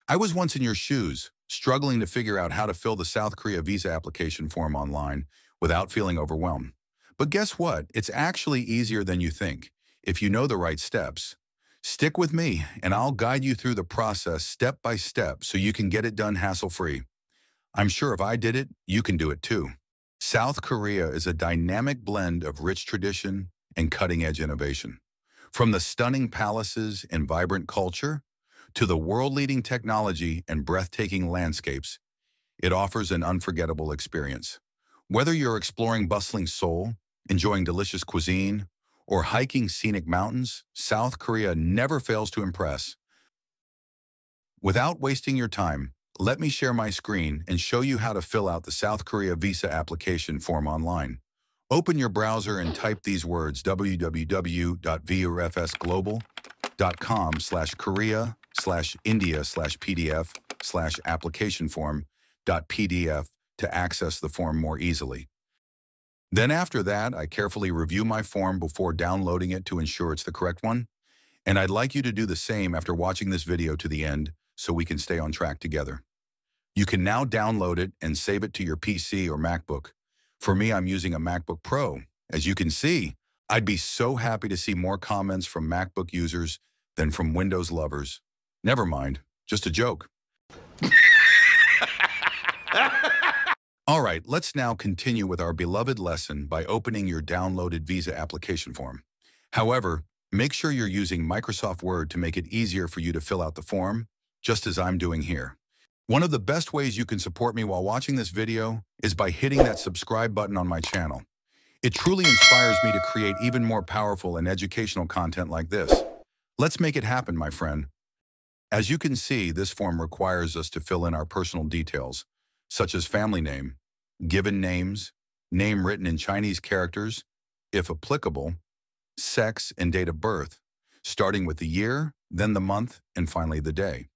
I was once in your shoes, struggling to figure out how to fill the South Korea visa application form online without feeling overwhelmed. But guess what? It's actually easier than you think if you know the right steps. Stick with me, and I'll guide you through the process step by step so you can get it done hassle-free. I'm sure if I did it, you can do it too. South Korea is a dynamic blend of rich tradition and cutting-edge innovation. From the stunning palaces and vibrant culture to the world-leading technology and breathtaking landscapes, it offers an unforgettable experience. Whether you're exploring bustling Seoul, enjoying delicious cuisine, or hiking scenic mountains, South Korea never fails to impress. Without wasting your time, let me share my screen and show you how to fill out the South Korea visa application form online. Open your browser and type these words: www.vfsglobal.com/korea/india/pdf/application form.pdf to access the form more easily. Then after that, I carefully review my form before downloading it to ensure it's the correct one. And I'd like you to do the same after watching this video to the end so we can stay on track together. You can now download it and save it to your PC or MacBook. For me, I'm using a MacBook Pro. As you can see, I'd be so happy to see more comments from MacBook users than from Windows lovers. Never mind, just a joke. All right, let's now continue with our beloved lesson by opening your downloaded visa application form. However, make sure you're using Microsoft Word to make it easier for you to fill out the form, just as I'm doing here. One of the best ways you can support me while watching this video is by hitting that subscribe button on my channel. It truly inspires me to create even more powerful and educational content like this. Let's make it happen, my friend. As you can see, this form requires us to fill in our personal details, such as family name, given names, name written in Chinese characters, if applicable, sex and date of birth, starting with the year, then the month, and finally the day.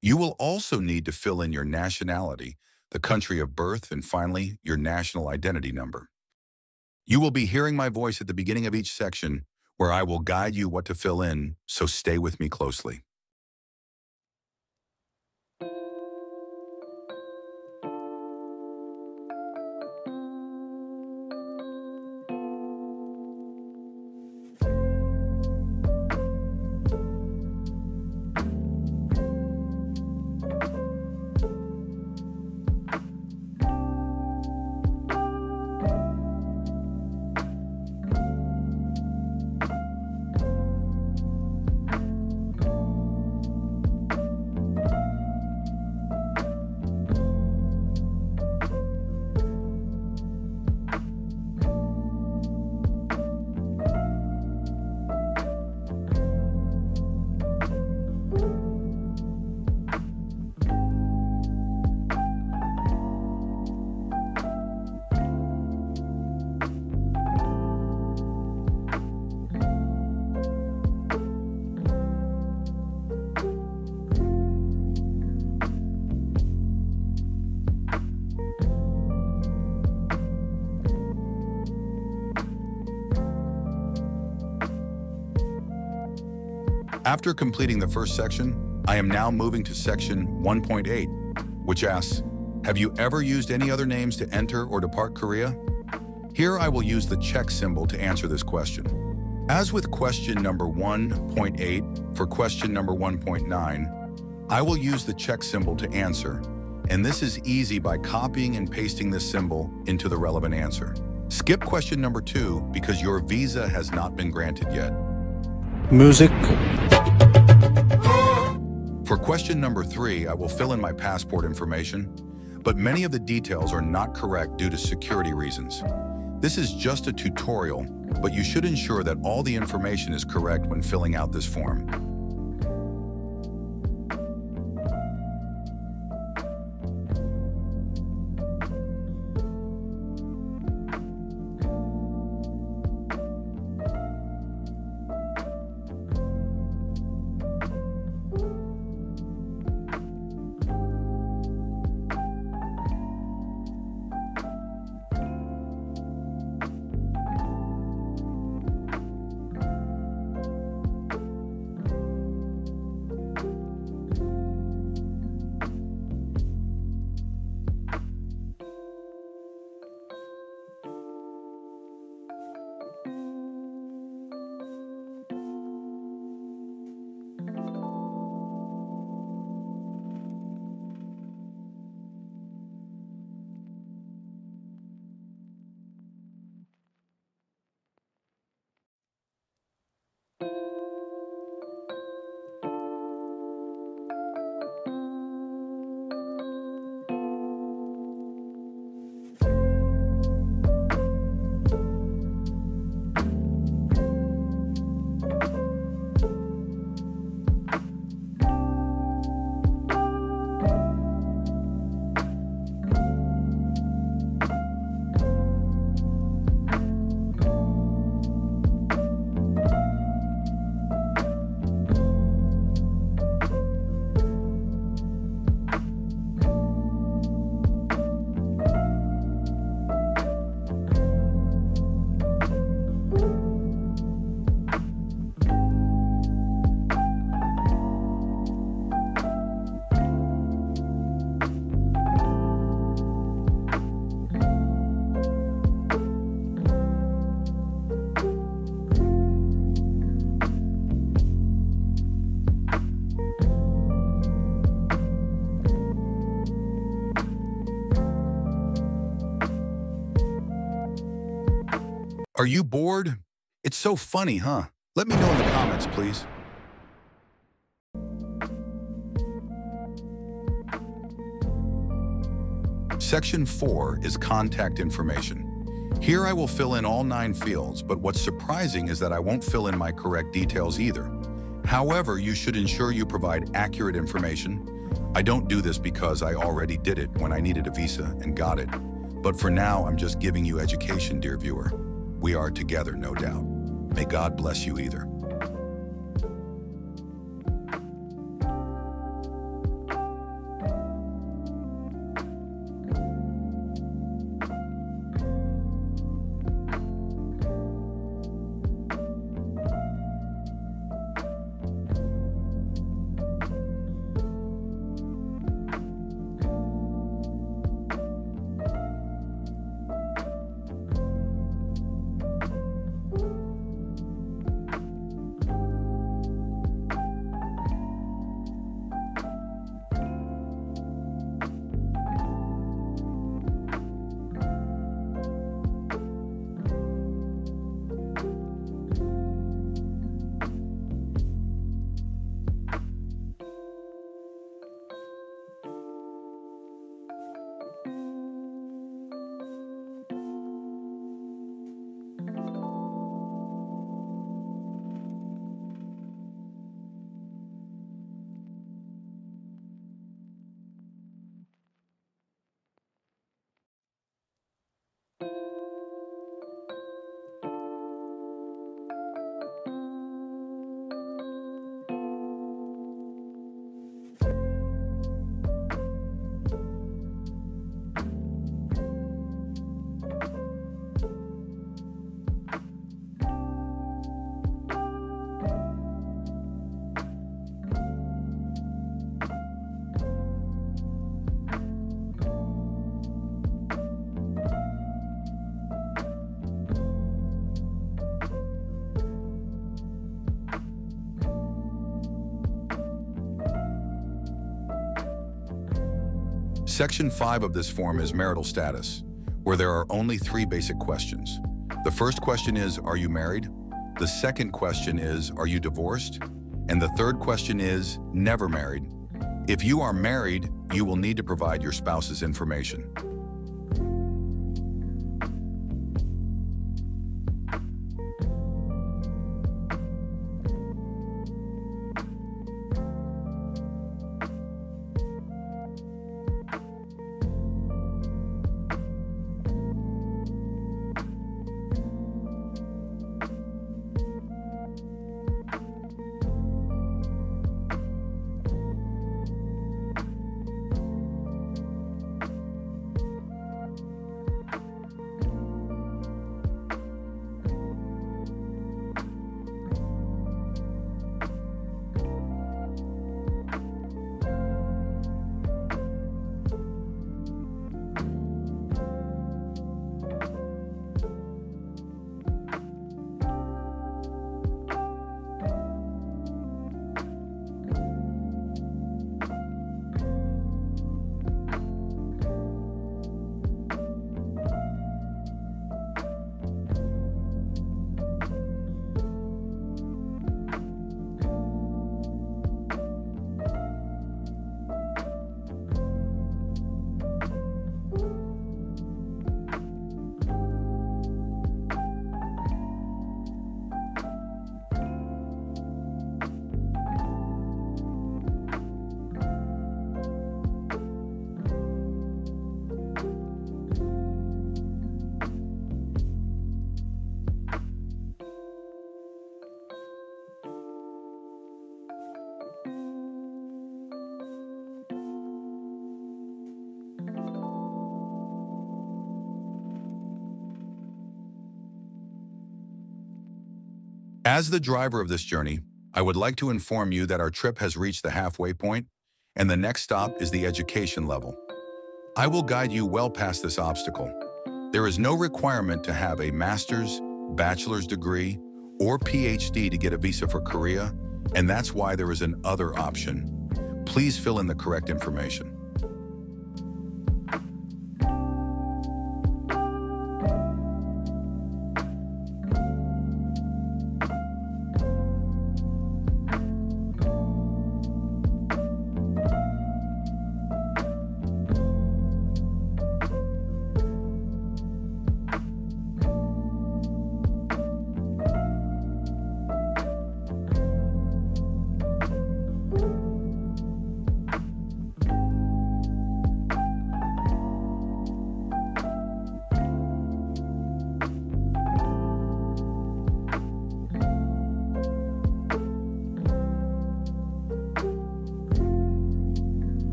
You will also need to fill in your nationality, the country of birth, and finally, your national identity number. You will be hearing my voice at the beginning of each section where I will guide you what to fill in, so stay with me closely. After completing the first section, I am now moving to section 1.8, which asks, have you ever used any other names to enter or depart Korea? Here I will use the check symbol to answer this question. As with question number 1.8, for question number 1.9, I will use the check symbol to answer, and this is easy by copying and pasting this symbol into the relevant answer. Skip question number 2 because your visa has not been granted yet. Music. For question number 3, I will fill in my passport information, but many of the details are not correct due to security reasons. This is just a tutorial, but you should ensure that all the information is correct when filling out this form. Are you bored? It's so funny, huh? Let me know in the comments, please. Section 4 is contact information. Here I will fill in all 9 fields, but what's surprising is that I won't fill in my correct details either. However, you should ensure you provide accurate information. I don't do this because I already did it when I needed a visa and got it. But for now, I'm just giving you education, dear viewer. We are together, no doubt. May God bless you either. Section 5 of this form is marital status, where there are only 3 basic questions. The first question is, are you married? The second question is, are you divorced? And the third question is, never married. If you are married, you will need to provide your spouse's information. As the driver of this journey, I would like to inform you that our trip has reached the halfway point, and the next stop is the education level. I will guide you well past this obstacle. There is no requirement to have a master's, bachelor's degree, or PhD to get a visa for Korea, and that's why there is an other option. Please fill in the correct information.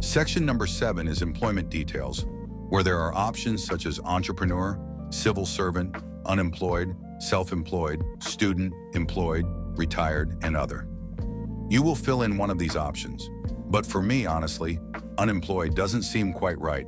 Section number 7 is employment details, where there are options such as entrepreneur, civil servant, unemployed, self-employed, student, employed, retired, and other. You will fill in one of these options, but for me, honestly, unemployed doesn't seem quite right.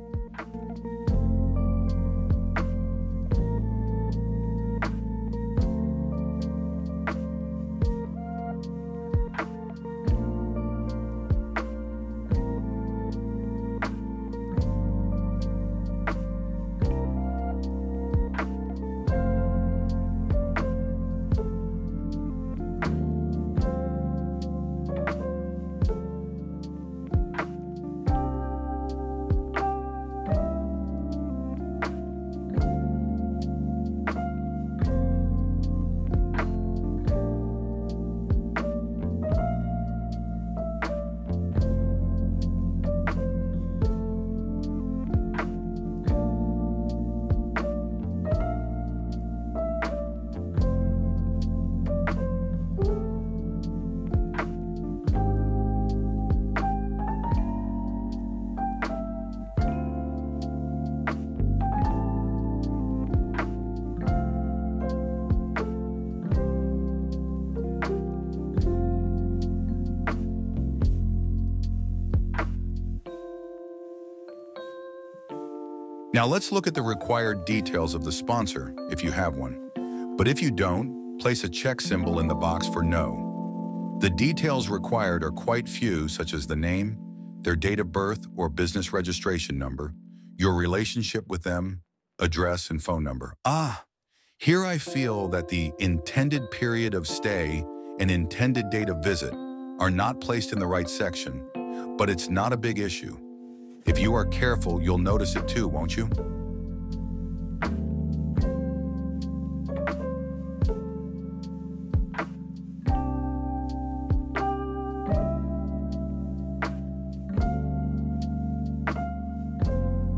Now let's look at the required details of the sponsor, if you have one. But if you don't, place a check symbol in the box for no. The details required are quite few, such as the name, their date of birth or business registration number, your relationship with them, address, and phone number. Here I feel that the intended period of stay and intended date of visit are not placed in the right section, but it's not a big issue. If you are careful, you'll notice it too, won't you?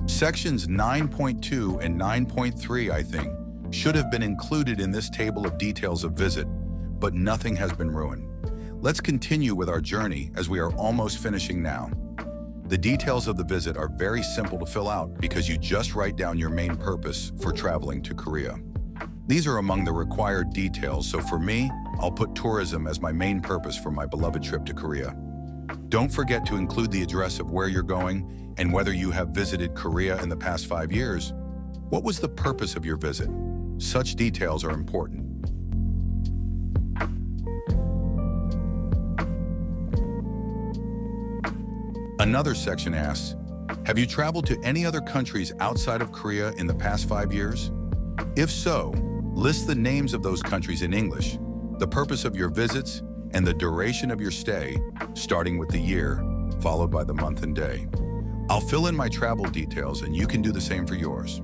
Sections 9.2 and 9.3, I think, should have been included in this table of details of visit, but nothing has been ruined. Let's continue with our journey as we are almost finishing now. The details of the visit are very simple to fill out because you just write down your main purpose for traveling to Korea. These are among the required details, so for me, I'll put tourism as my main purpose for my beloved trip to Korea. Don't forget to include the address of where you're going and whether you have visited Korea in the past 5 years. What was the purpose of your visit? Such details are important. Another section asks, have you traveled to any other countries outside of Korea in the past 5 years? If so, list the names of those countries in English, the purpose of your visits, and the duration of your stay, starting with the year, followed by the month and day. I'll fill in my travel details and you can do the same for yours.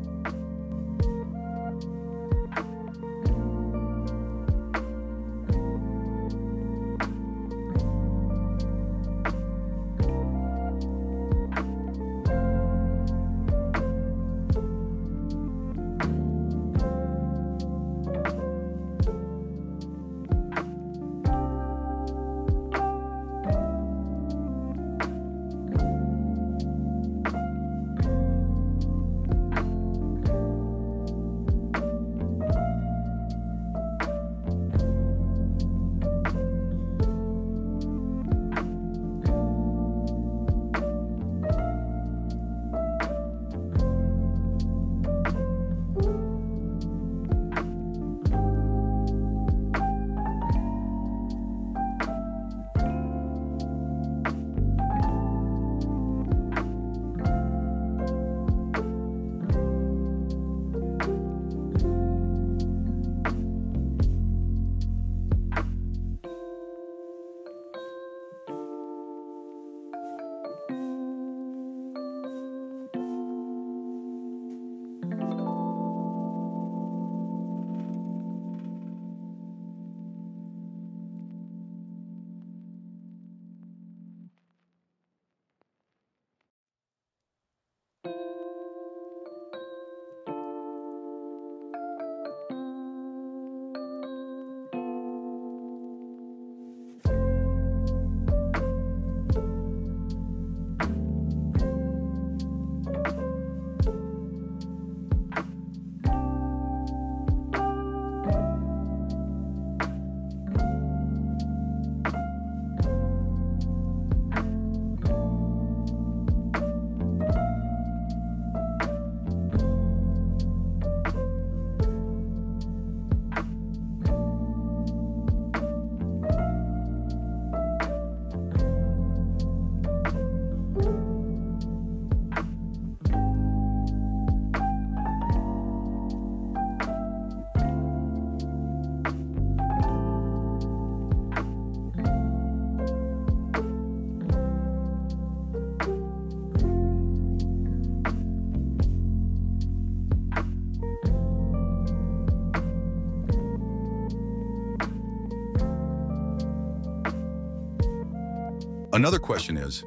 Another question is,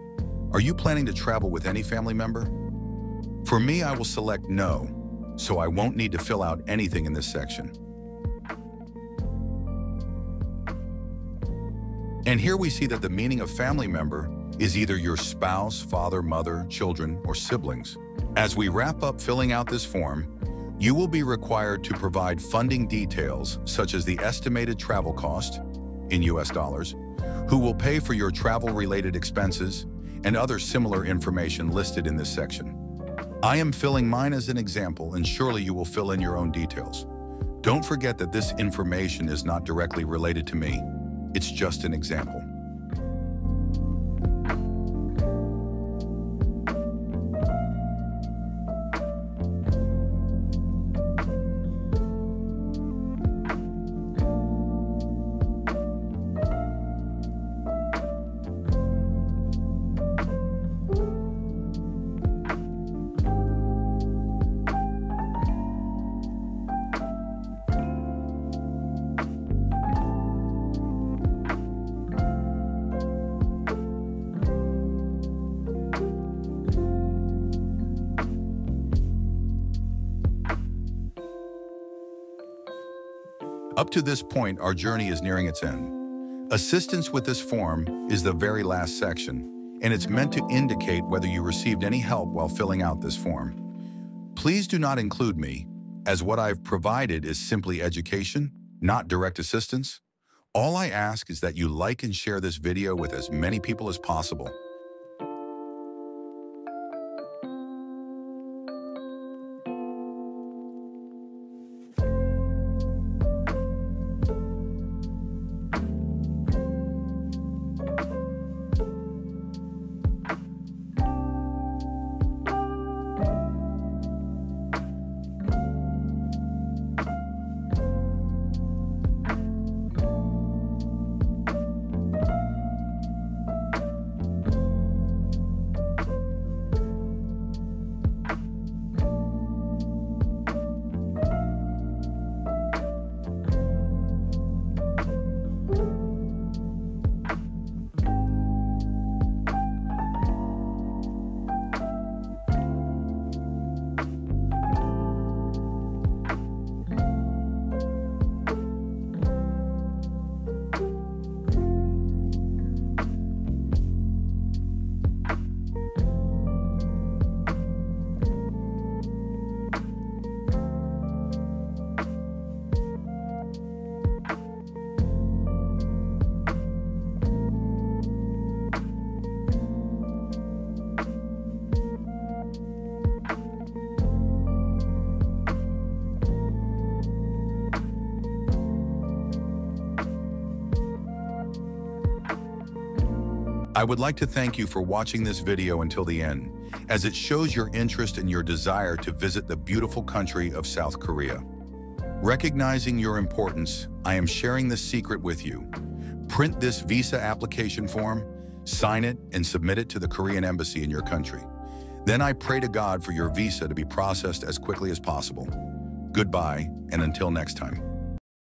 are you planning to travel with any family member? For me, I will select no, so I won't need to fill out anything in this section. And here we see that the meaning of family member is either your spouse, father, mother, children, or siblings. As we wrap up filling out this form, you will be required to provide funding details such as the estimated travel cost in US dollars, who will pay for your travel-related expenses, and other similar information listed in this section. I am filling mine as an example, and surely you will fill in your own details. Don't forget that this information is not directly related to me. It's just an example. Up to this point, our journey is nearing its end. Assistance with this form is the very last section, and it's meant to indicate whether you received any help while filling out this form. Please do not include me, as what I've provided is simply education, not direct assistance. All I ask is that you like and share this video with as many people as possible. I would like to thank you for watching this video until the end, as it shows your interest and your desire to visit the beautiful country of South Korea. Recognizing your importance, I am sharing this secret with you. Print this visa application form, sign it, and submit it to the Korean embassy in your country. Then I pray to God for your visa to be processed as quickly as possible. Goodbye, and until next time.